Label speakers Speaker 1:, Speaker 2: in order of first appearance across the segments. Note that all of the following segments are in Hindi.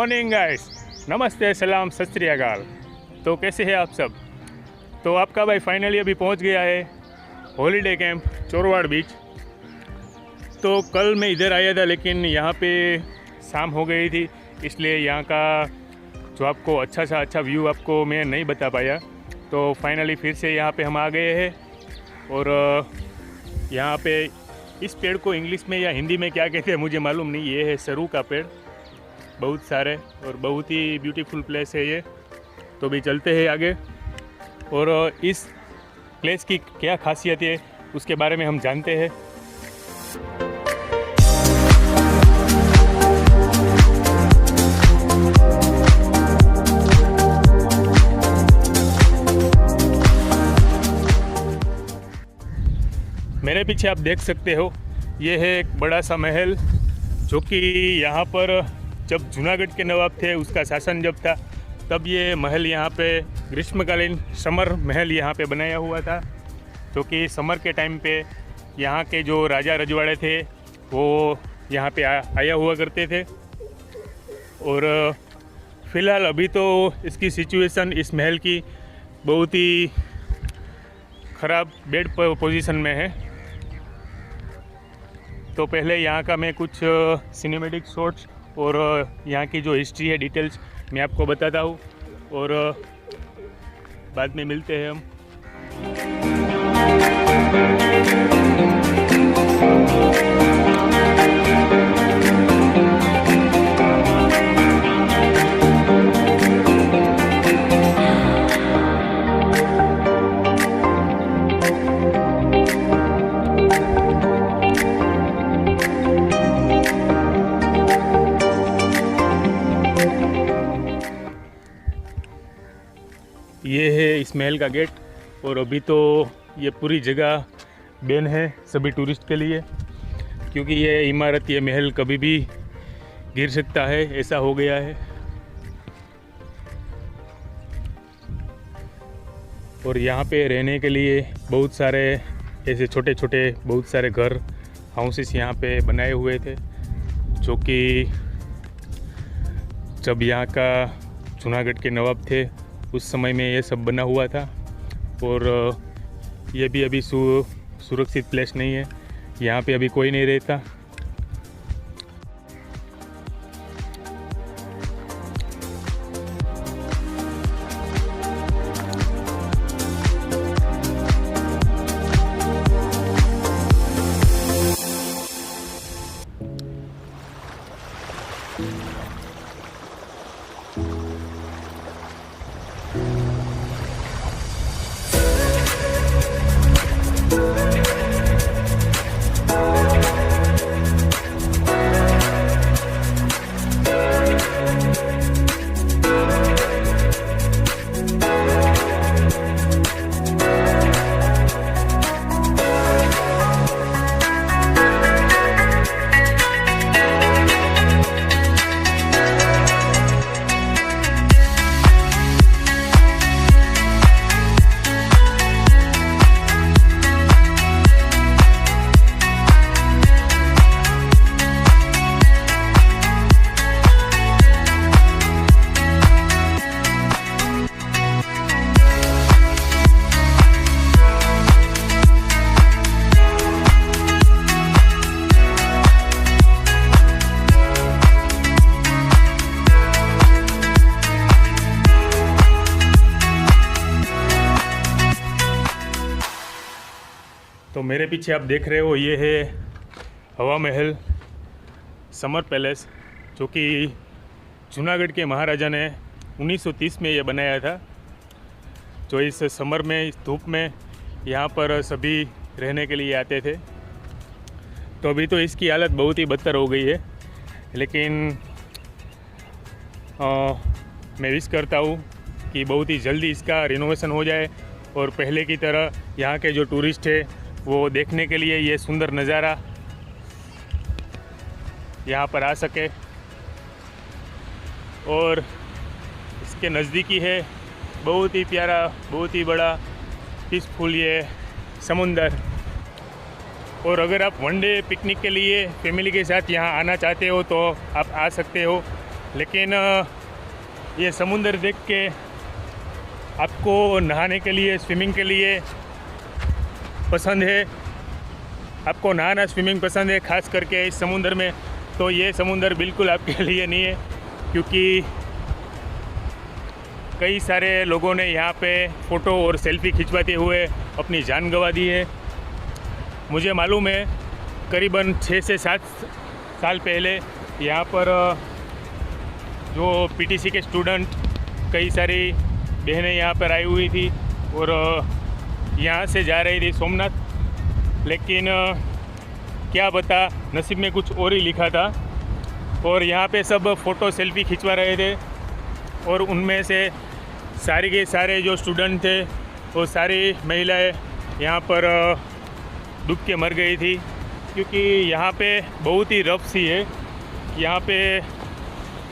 Speaker 1: मॉर्निंग गाइस, नमस्ते, सलाम, सत श्री अकाल। तो कैसे हैं आप सब। तो आपका भाई फाइनली अभी पहुंच गया है हॉलीडे कैंप चोरवाड़ बीच। तो कल मैं इधर आया था लेकिन यहाँ पे शाम हो गई थी, इसलिए यहाँ का जो आपको अच्छा व्यू आपको मैं नहीं बता पाया। तो फाइनली फिर से यहाँ पे हम आ गए हैं और यहाँ पे इस पेड़ को इंग्लिश में या हिंदी में क्या कहते हैं मुझे मालूम नहीं। ये है सरू का पेड़, बहुत सारे और बहुत ही ब्यूटीफुल प्लेस है ये। तो भी चलते हैं आगे और इस प्लेस की क्या खासियत है उसके बारे में हम जानते हैं। मेरे पीछे आप देख सकते हो, ये है एक बड़ा सा महल जो कि यहाँ पर जब जूनागढ़ के नवाब थे उसका शासन जब था तब ये महल यहाँ पे ग्रीष्मकालीन समर महल यहाँ पे बनाया हुआ था। जो कि समर के टाइम पे यहाँ के जो राजा रजवाड़े थे वो यहाँ पे आया हुआ करते थे। और फ़िलहाल अभी तो इसकी सिचुएशन इस महल की बहुत ही ख़राब बैड पोजीशन में है। तो पहले यहाँ का मैं कुछ सिनेमैटिक शॉट्स और यहाँ की जो हिस्ट्री है डिटेल्स मैं आपको बताता हूँ और बाद में मिलते हैं हम। ये है इस महल का गेट और अभी तो ये पूरी जगह बैन है सभी टूरिस्ट के लिए, क्योंकि ये इमारत, ये महल कभी भी गिर सकता है, ऐसा हो गया है। और यहाँ पे रहने के लिए बहुत सारे ऐसे छोटे छोटे बहुत सारे घर, हाउसेस यहाँ पे बनाए हुए थे, जो कि जब यहाँ का जूनागढ़ के नवाब थे उस समय में ये सब बना हुआ था। और ये भी अभी सुरक्षित प्लेस नहीं है, यहाँ पे अभी कोई नहीं रहता। तो मेरे पीछे आप देख रहे हो, ये है हवा महल समर पैलेस, जो कि जूनागढ़ के महाराजा ने 1930 में ये बनाया था। जो इस समर में, इस धूप में यहाँ पर सभी रहने के लिए आते थे। तो अभी तो इसकी हालत बहुत ही बदतर हो गई है, लेकिन मैं विश करता हूँ कि बहुत ही जल्दी इसका रिनोवेशन हो जाए और पहले की तरह यहाँ के जो टूरिस्ट है वो देखने के लिए ये सुंदर नज़ारा यहाँ पर आ सके। और इसके नज़दीकी है बहुत ही प्यारा, बहुत ही बड़ा पीसफुल ये समुंदर। और अगर आप वनडे पिकनिक के लिए फैमिली के साथ यहाँ आना चाहते हो तो आप आ सकते हो। लेकिन ये समुंदर देख के आपको नहाने के लिए, स्विमिंग के लिए पसंद है, आपको नहाना स्विमिंग पसंद है ख़ास करके इस समुंदर में, तो ये समुंदर बिल्कुल आपके लिए नहीं है। क्योंकि कई सारे लोगों ने यहाँ पे फ़ोटो और सेल्फ़ी खिंचवाते हुए अपनी जान गंवा दी है। मुझे मालूम है करीबन 6 से 7 साल पहले यहाँ पर जो पीटीसी के स्टूडेंट, कई सारी बहनें यहाँ पर आई हुई थी और यहाँ से जा रही थी सोमनाथ, लेकिन क्या बता नसीब में कुछ और ही लिखा था और यहाँ पे सब फ़ोटो सेल्फ़ी खिंचवा रहे थे और उनमें से सारे के सारे जो स्टूडेंट थे वो सारी महिलाएं यहाँ पर डूब के मर गई थी। क्योंकि यहाँ पे बहुत ही रफ सी है। यहाँ पे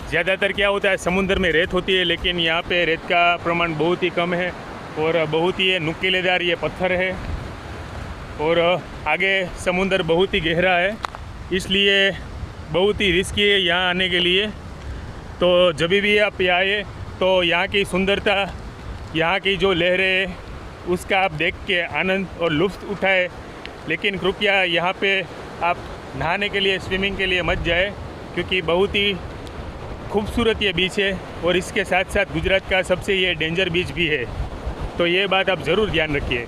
Speaker 1: ज़्यादातर क्या होता है, समुंदर में रेत होती है, लेकिन यहाँ पे रेत का प्रमाण बहुत ही कम है और बहुत ही नुकीलेदार ये पत्थर है और आगे समुंदर बहुत ही गहरा है, इसलिए बहुत ही रिस्की है यहाँ आने के लिए। तो जब भी आप यहाँ आए तो यहाँ की सुंदरता, यहाँ की जो लहरें, उसका आप देख के आनंद और लुत्फ़ उठाए। लेकिन कृपया यहाँ पे आप नहाने के लिए, स्विमिंग के लिए मत जाए, क्योंकि बहुत ही खूबसूरत ये बीच है और इसके साथ साथ गुजरात का सबसे ये डेंजर बीच भी है। तो ये बात आप ज़रूर ध्यान रखिए।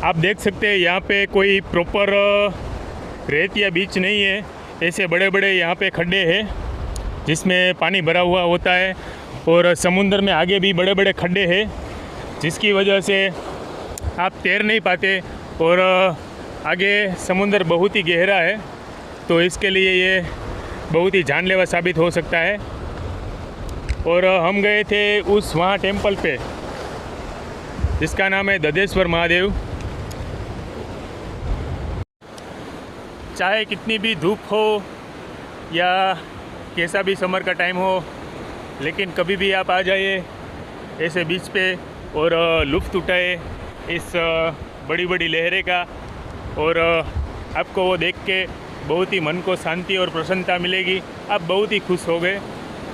Speaker 1: आप देख सकते हैं यहाँ पे कोई प्रॉपर रेत या बीच नहीं है, ऐसे बड़े बड़े यहाँ पे खड्डे हैं जिसमें पानी भरा हुआ होता है और समुंदर में आगे भी बड़े बड़े खड्डे हैं, जिसकी वजह से आप तैर नहीं पाते और आगे समुंदर बहुत ही गहरा है, तो इसके लिए ये बहुत ही जानलेवा साबित हो सकता है। और हम गए थे उस वहाँ टेम्पल पे जिसका नाम है ददेश्वर महादेव। चाहे कितनी भी धूप हो या कैसा भी समर का टाइम हो, लेकिन कभी भी आप आ जाइए ऐसे बीच पे और लुत्फ़ उठाए इस बड़ी बड़ी लहरें का, और आपको वो देख के बहुत ही मन को शांति और प्रसन्नता मिलेगी। आप बहुत ही खुश हो गए।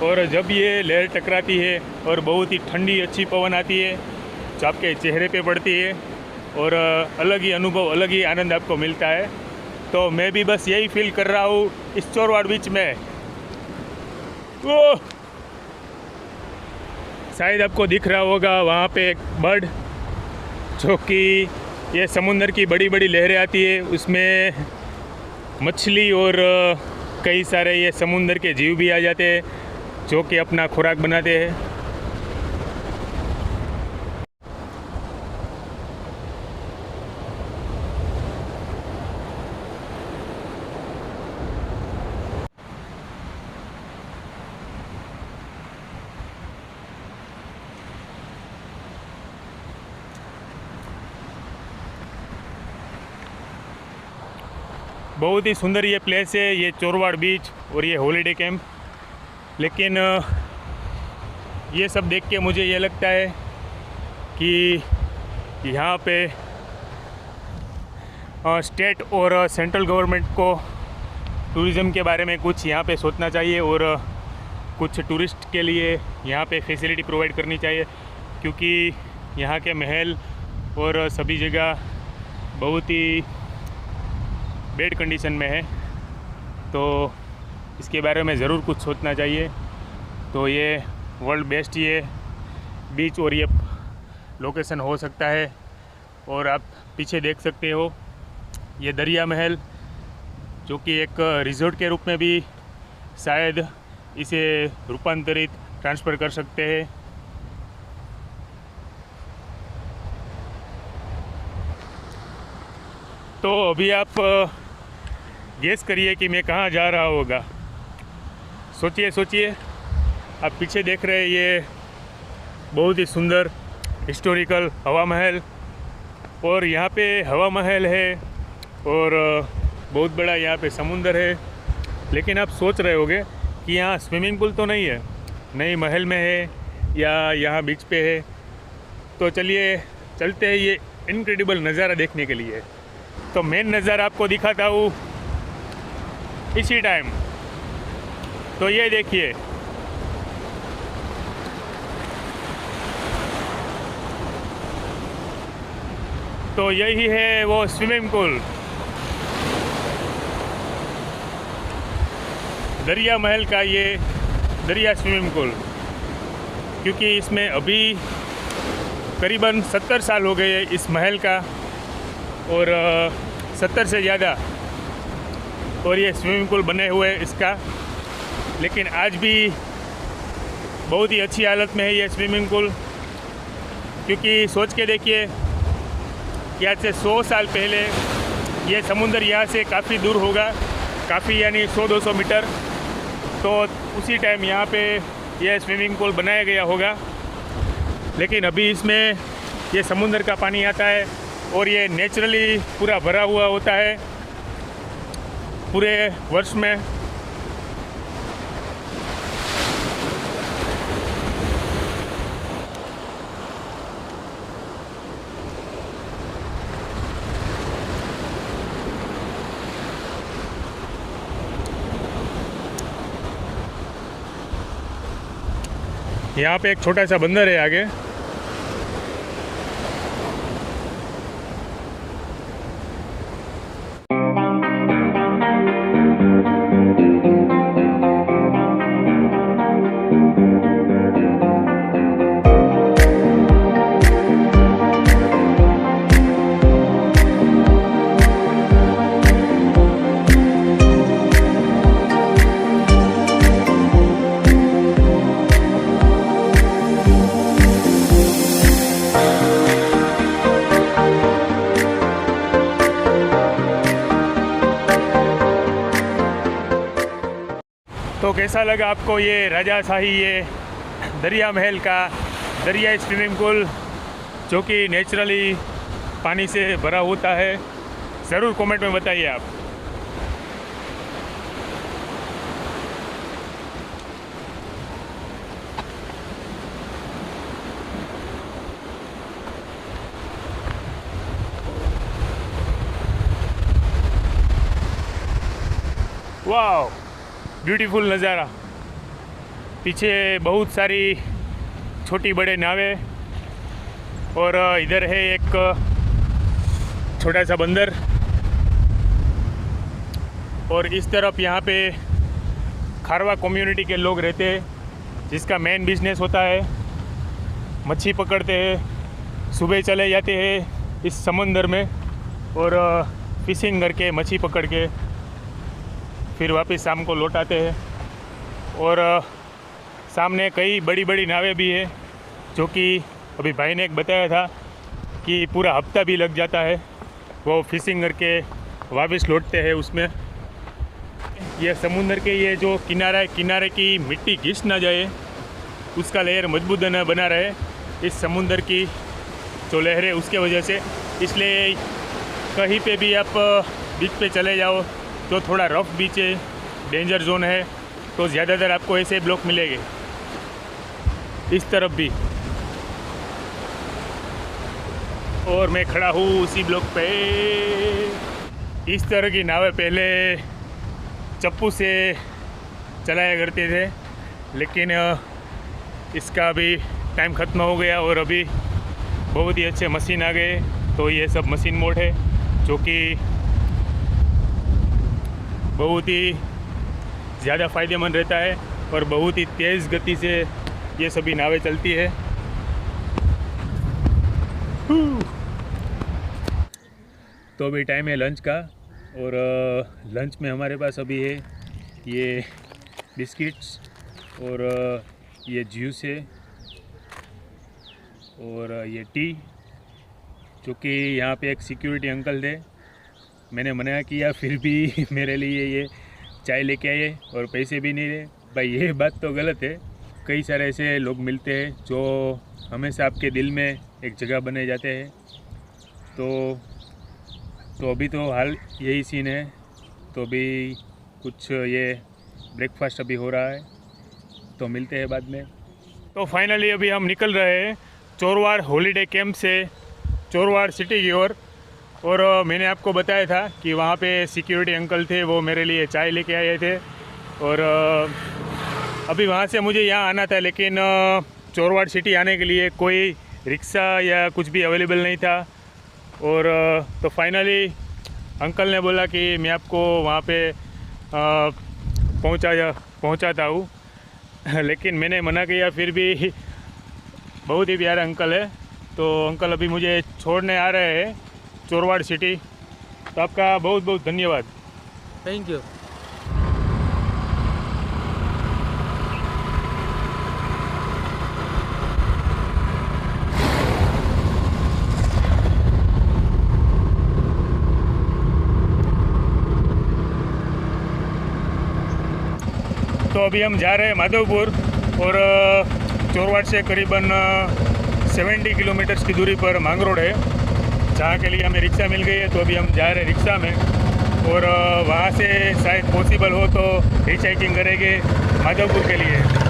Speaker 1: और जब ये लहर टकराती है और बहुत ही ठंडी अच्छी पवन आती है जो आपके चेहरे पे पड़ती है, और अलग ही अनुभव, अलग ही आनंद आपको मिलता है। तो मैं भी बस यही फील कर रहा हूँ इस चोरवाड़ बीच में। ओह, शायद आपको दिख रहा होगा वहाँ पे एक बर्ड, जो कि ये समुंदर की बड़ी बड़ी लहरें आती है, उसमें मछली और कई सारे ये समुंदर के जीव भी आ जाते हैं जो कि अपना खुराक बनाते हैं। बहुत ही सुंदर ये प्लेस है, ये चोरवाड़ बीच और ये हॉलीडे कैंप। लेकिन ये सब देख के मुझे ये लगता है कि यहाँ पे स्टेट और सेंट्रल गवर्नमेंट को टूरिज़्म के बारे में कुछ यहाँ पे सोचना चाहिए और कुछ टूरिस्ट के लिए यहाँ पे फैसिलिटी प्रोवाइड करनी चाहिए, क्योंकि यहाँ के महल और सभी जगह बहुत ही बैड कंडीशन में है। तो इसके बारे में ज़रूर कुछ सोचना चाहिए। तो ये वर्ल्ड बेस्ट ये बीच और ये लोकेशन हो सकता है। और आप पीछे देख सकते हो ये दरिया महल, जो कि एक रिजॉर्ट के रूप में भी शायद इसे रूपांतरित ट्रांसफ़र कर सकते हैं। तो अभी आप गेस करिए कि मैं कहाँ जा रहा होगा। सोचिए। आप पीछे देख रहे हैं ये बहुत ही सुंदर हिस्टोरिकल हवा महल, और यहाँ पे हवा महल है और बहुत बड़ा यहाँ पे समुंदर है। लेकिन आप सोच रहे होंगे कि यहाँ स्विमिंग पूल तो नहीं है, नहीं महल में है या यहाँ बीच पे है। तो चलिए चलते हैं ये इनक्रेडिबल नज़ारा देखने के लिए। तो मेन नज़ारा आपको दिखाता हूँ इसी टाइम। तो ये देखिए, तो यही है वो स्विमिंग पूल, दरिया महल का ये दरिया स्विमिंग पूल, क्योंकि इसमें अभी करीबन 70 साल हो गए इस महल का, और 70 से ज़्यादा, और ये स्विमिंग पूल बने हुए इसका। लेकिन आज भी बहुत ही अच्छी हालत में है ये स्विमिंग पूल, क्योंकि सोच के देखिए कि आज से 100 साल पहले ये समुंदर यहाँ से काफ़ी दूर होगा, काफ़ी यानी 100-200 मीटर। तो उसी टाइम यहाँ पे ये स्विमिंग पूल बनाया गया होगा। लेकिन अभी इसमें ये समुंदर का पानी आता है और ये नेचुरली पूरा भरा हुआ होता है पूरे वर्ष में। यहाँ पे एक छोटा सा बंदर है आगे। तो कैसा लगा आपको ये राजाशाही ये दरिया महल का दरियाई स्विमिंग पूल, जो कि नेचुरली पानी से भरा होता है? ज़रूर कमेंट में बताइए आप। वाह, ब्यूटीफुल नज़ारा। पीछे बहुत सारी छोटी बड़े नावें, और इधर है एक छोटा सा बंदर, और इस तरफ यहाँ पे खारवा कम्युनिटी के लोग रहते हैं, जिसका मेन बिजनेस होता है मच्छी पकड़ते हैं। सुबह चले जाते हैं इस समंदर में और फिशिंग करके मच्छी पकड़ के फिर वापस शाम को लौटाते हैं। और सामने कई बड़ी बड़ी नावें भी है, जो कि अभी भाई ने एक बताया था कि पूरा हफ्ता भी लग जाता है वो फिशिंग करके वापस लौटते हैं उसमें। ये समुंदर के ये जो किनारा है, किनारे की मिट्टी घिस ना जाए, उसका लेयर मजबूत बना रहे इस समुंदर की जो लहरें, उसके वजह से। इसलिए कहीं पे भी आप बीच पे चले जाओ तो थोड़ा रफ बीच है, डेंजर जोन है, तो ज़्यादातर आपको ऐसे ब्लॉक मिलेंगे। इस तरफ भी, और मैं खड़ा हूँ उसी ब्लॉक पे। इस तरह की नावें पहले चप्पू से चलाया करते थे, लेकिन इसका अभी टाइम ख़त्म हो गया और अभी बहुत ही अच्छे मशीन आ गए। तो ये सब मशीन मोड है, जो कि बहुत ही ज़्यादा फ़ायदेमंद रहता है और बहुत ही तेज़ गति से ये सभी नावें चलती है। तो अभी टाइम है लंच का, और लंच में हमारे पास अभी है ये बिस्किट्स और ये जूस है और ये टी, जो कि यहाँ पे एक सिक्योरिटी अंकल थे, मैंने मना किया फिर भी मेरे लिए ये चाय लेके आए और पैसे भी नहीं रहे। भाई ये बात तो गलत है। कई सारे ऐसे लोग मिलते हैं जो हमेशा आपके दिल में एक जगह बने जाते हैं। तो अभी तो हाल यही सीन है। तो अभी कुछ ये ब्रेकफास्ट अभी हो रहा है, तो मिलते हैं बाद में। तो फाइनली अभी हम निकल रहे हैं चोरवाड़ हॉलीडे कैंप से चोरवाड़ सिटी की ओर। और मैंने आपको बताया था कि वहाँ पे सिक्योरिटी अंकल थे, वो मेरे लिए चाय लेके आए थे। और अभी वहाँ से मुझे यहाँ आना था, लेकिन चोरवाड़ सिटी आने के लिए कोई रिक्शा या कुछ भी अवेलेबल नहीं था। और तो फाइनली अंकल ने बोला कि मैं आपको वहाँ पे पहुँचाता हूँ। लेकिन मैंने मना किया, फिर भी बहुत ही प्यारा अंकल है। तो अंकल अभी मुझे छोड़ने आ रहे हैं चोरवाड़ सिटी। तो आपका बहुत बहुत धन्यवाद।
Speaker 2: Thank you.
Speaker 1: तो अभी हम जा रहे हैं माधवपुर, और चोरवाड़ से करीबन 70 किलोमीटर्स की दूरी पर मांगरोड है, जहाँ के लिए हमें रिक्शा मिल गई है। तो अभी हम जा रहे हैं रिक्शा में, और वहाँ से शायद पॉसिबल हो तो हिच हाइकिंग करेंगे माधवपुर के लिए।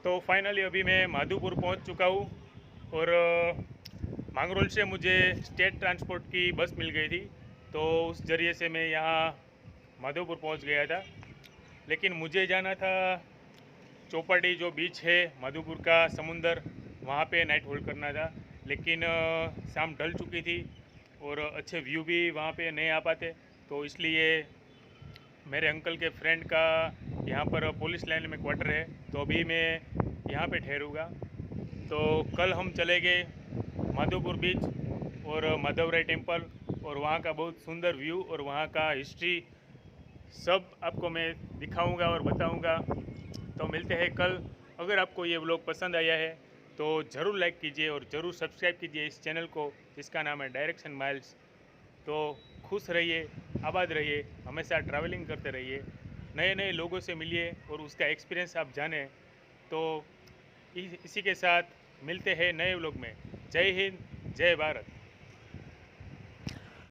Speaker 1: तो फाइनली अभी मैं माधोपुर पहुंच चुका हूं, और मांगरोल से मुझे स्टेट ट्रांसपोर्ट की बस मिल गई थी। तो उस जरिए से मैं यहाँ माधोपुर पहुंच गया था। लेकिन मुझे जाना था चौपाटी, जो बीच है माधोपुर का समुंदर, वहाँ पे नाइट होल्ड करना था। लेकिन शाम ढल चुकी थी और अच्छे व्यू भी वहाँ पे नहीं आ पाते। तो इसलिए मेरे अंकल के फ्रेंड का यहाँ पर पुलिस लाइन में क्वार्टर है, तो अभी मैं यहाँ पे ठहरूँगा। तो कल हम चले गए माधोपुर बीच और माधवराय टेम्पल, और वहाँ का बहुत सुंदर व्यू और वहाँ का हिस्ट्री सब आपको मैं दिखाऊंगा और बताऊंगा। तो मिलते हैं कल। अगर आपको ये व्लॉग पसंद आया है तो ज़रूर लाइक कीजिए और ज़रूर सब्सक्राइब कीजिए इस चैनल को, जिसका नाम है डायरेक्शन माइल्स। तो खुश रहिए, आबाद रहिए, हमेशा ट्रैवलिंग करते रहिए, नए नए लोगों से मिलिए और उसका एक्सपीरियंस आप जानें। तो इसी के साथ मिलते हैं नए व्लॉग में। जय हिंद, जय भारत।